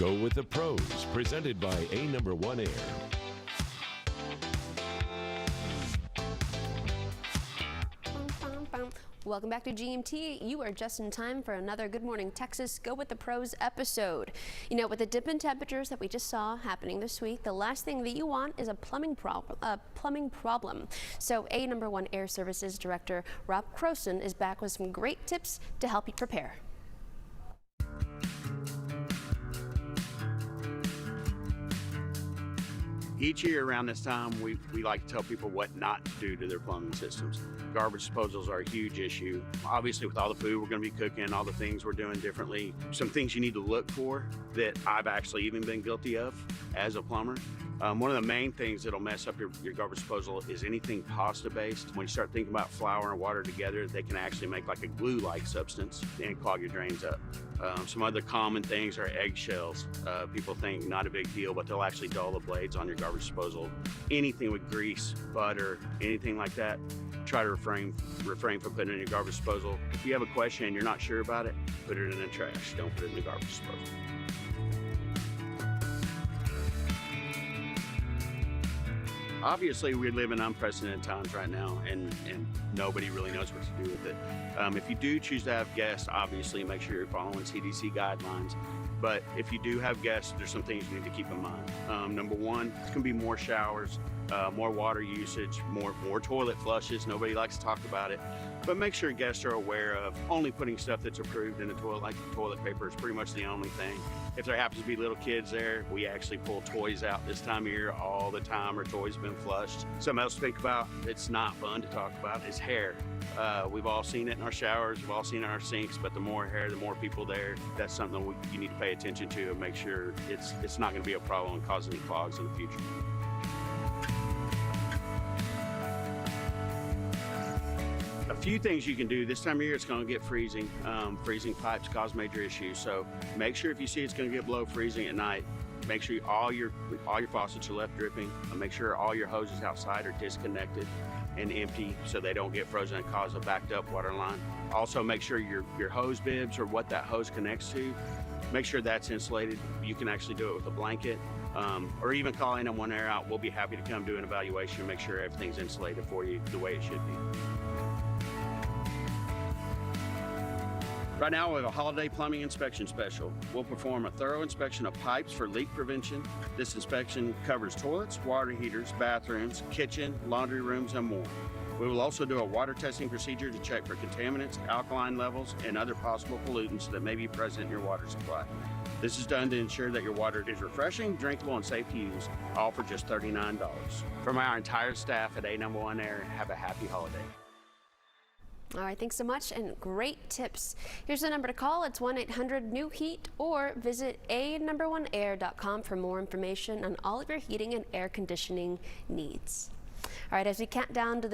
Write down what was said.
Go with the Pros, presented by A Number One Air. Welcome back to GMT. You are just in time for another Good Morning Texas Go with the Pros episode. You know, with the dip in temperatures that we just saw happening this week, the last thing that you want is a plumbing problem. So A Number One Air Services Director Rob Croson is back with some great tips to help you prepare. Each year around this time, we like to tell people what not to do to their plumbing systems. Garbage disposals are a huge issue. Obviously, with all the food we're going to be cooking, all the things we're doing differently, some things you need to look for that I've actually even been guilty of as a plumber. One of the main things that'll mess up your garbage disposal is anything pasta-based. When you start thinking about flour and water together, they can actually make like a glue-like substance and clog your drains up. Some other common things are eggshells. People think not a big deal, but they'll actually dull the blades on your garbage disposal. Anything with grease, butter, anything like that, try to refrain from putting it in your garbage disposal. If you have a question and you're not sure about it, put it in the trash. Don't put it in the garbage disposal. Obviously, we live in unprecedented times right now, and nobody really knows what to do with it. If you do choose to have guests, obviously make sure you're following CDC guidelines. But if you do have guests, there's some things you need to keep in mind. Number one, it can be more showers, more water usage, more toilet flushes. Nobody likes to talk about it. But make sure guests are aware of only putting stuff that's approved in the toilet, like toilet paper is pretty much the only thing. If there happens to be little kids there, we actually pull toys out this time of year all the time. Our toys have been flushed. Something else to think about, it's not fun to talk about, is hair. We've all seen it in our showers, we've all seen it in our sinks, but the more hair, the more people there, that's something you need to pay attention to and make sure it's not going to be a problem and cause any clogs in the future. A few things you can do this time of year. It's going to get freezing. Freezing pipes cause major issues, so make sure if you see it's going to get below freezing at night, make sure all your faucets are left dripping. Make sure all your hoses outside are disconnected and empty so they don't get frozen and cause a backed up water line. Also, make sure your hose bibs or what that hose connects to, make sure that's insulated. You can actually do it with a blanket, or even call A Number One Air out. We'll be happy to come do an evaluation and make sure everything's insulated for you the way it should be. Right now, we have a holiday plumbing inspection special. We'll perform a thorough inspection of pipes for leak prevention. This inspection covers toilets, water heaters, bathrooms, kitchen, laundry rooms, and more. We will also do a water testing procedure to check for contaminants, alkaline levels, and other possible pollutants that may be present in your water supply. This is done to ensure that your water is refreshing, drinkable, and safe to use, all for just $39. From our entire staff at A Number One Air, have a happy holiday. All right, thanks so much, and great tips. Here's the number to call. It's 1-800-NEW-HEAT, or visit anumberoneair.com for more information on all of your heating and air conditioning needs. All right, as we count down to the